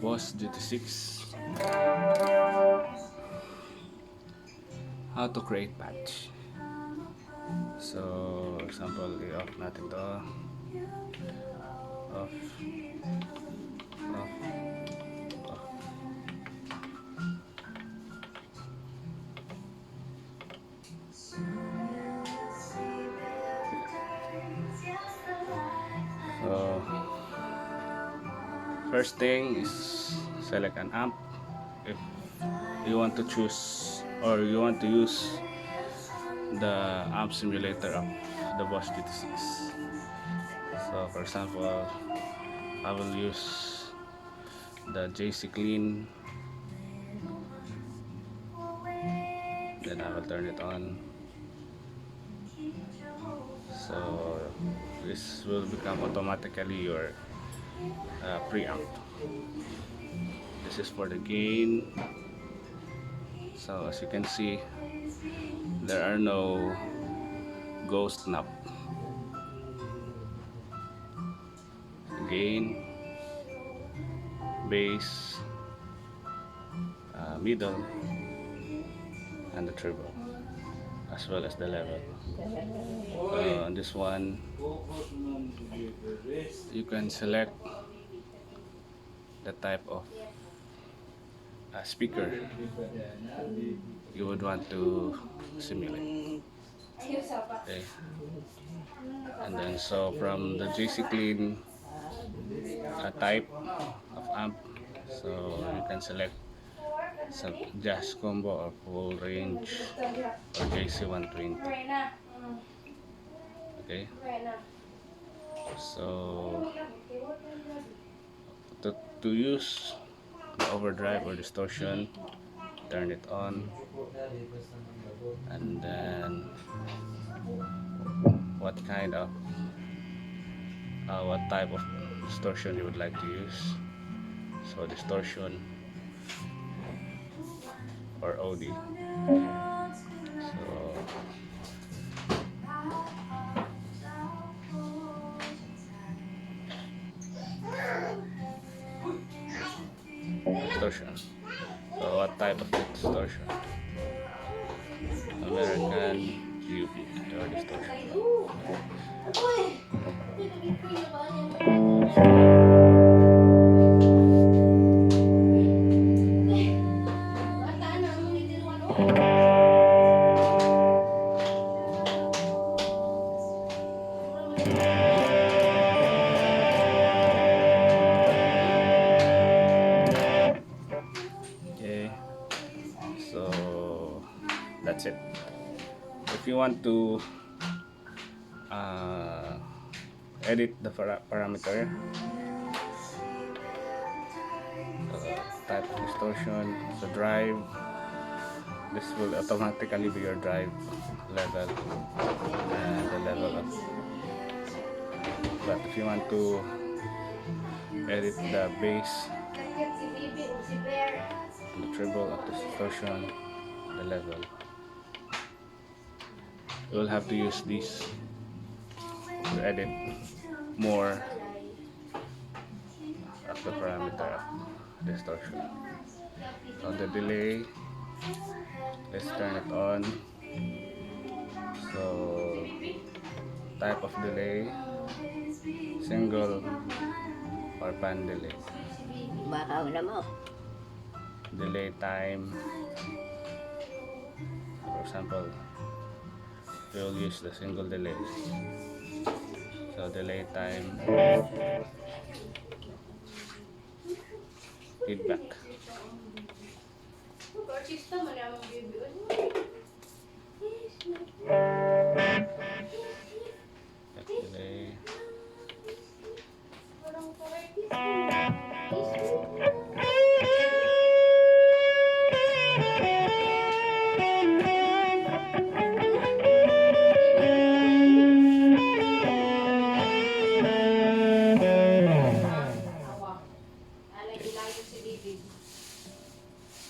Boss GT6, how to create patch. So example, i-off natin to, off, off, off. So first thing is select an amp if you want to choose or you want to use the amp simulator of the Boss GT6. So for example, I will use the JC Clean, then I will turn it on. So this will become automatically your preamp. This is for the gain. So as you can see, there are no ghost knob. Gain, bass, middle, and the treble, as well as the level. On this one, you can select the type of speaker you would want to simulate. Okay. And then so from the JC Clean type of amp, so you can select some jazz combo or full range or JC 120. Okay, so to use the overdrive or distortion, turn it on, and then what type of distortion you would like to use. So distortion or OD. So distortion. So what type of distortion? American UP or distortion. Okay, so that's it. If you want to edit the parameter, type of distortion, so drive, this will automatically be your drive level and the level up. But if you want to edit the bass, the treble of the distortion, the level, you will have to use this to edit more of the parameter of distortion. So the delay, let's turn it on. So type of delay, single or pan delay. Delay time, for example, we will use the single delay. So delay time, feedback. Delay.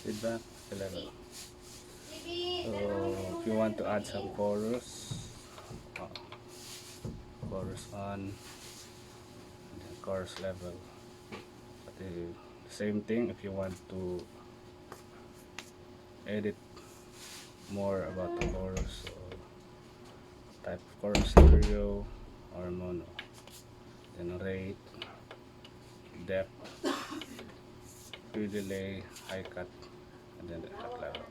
Feedback, the level. So if you want to add some chorus, chorus on, and then chorus level. Pati Same thing if you want to edit more about the chorus, so type of chorus, stereo or mono, then rate, depth, pre-delay, high cut, and then the effect level.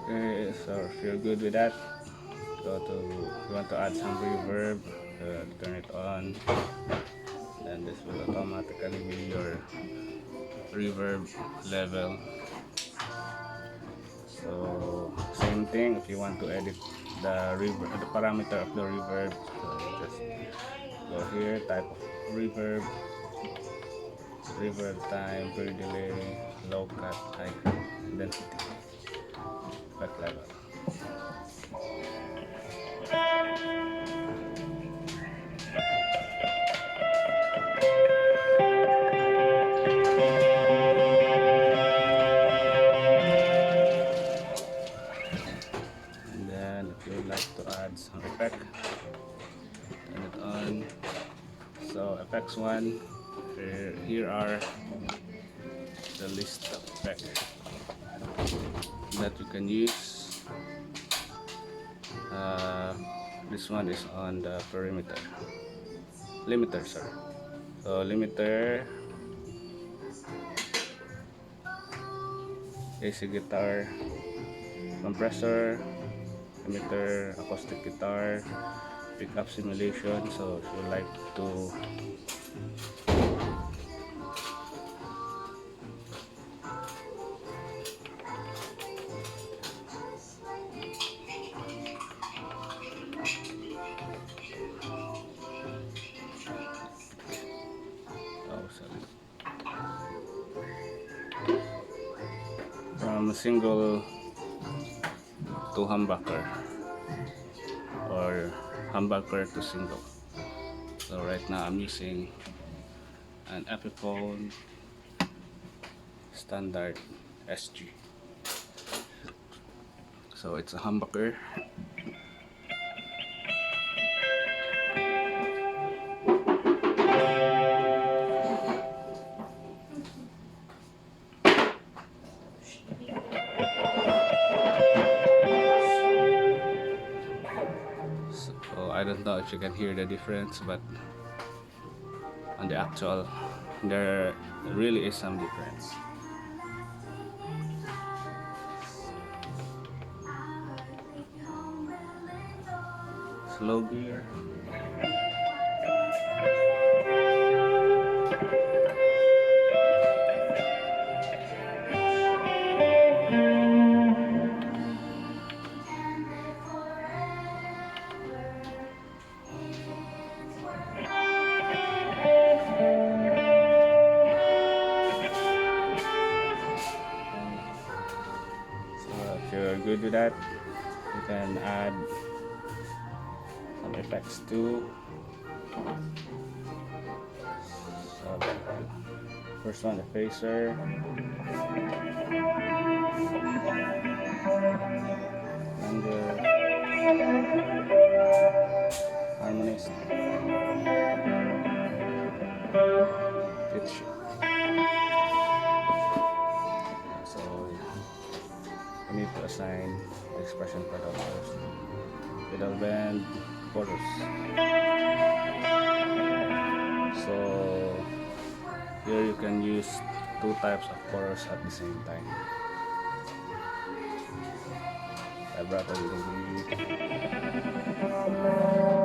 Okay, so if you're good with that, go to, you want to add some reverb, turn it on, then this will automatically be your reverb level. So same thing if you want to edit the reverb, the parameter of the reverb, so you just go here, type of reverb, reverb time, per delay, low cut, high cut, density, effect level. And then if you would like to add some effect, turn it on. So effects one, here are the list of effects that you can use. This one is on the limiter, sorry. So limiter, AC guitar, compressor, limiter, acoustic guitar, pickup simulation. So if you like to from single to humbucker or humbucker to single. So right now I'm using an Epiphone standard SG. So it's a humbucker. So I don't know if you can hear the difference, but on the actual, there really is some difference. Slow gear. If you're good with that, you can add some effects too. So first one, the phaser, flanger, harmonist, pitch. So you need to assign the expression pedal first. Pedal bend, chorus. So here you can use two types of chorus at the same time. Vibrato will be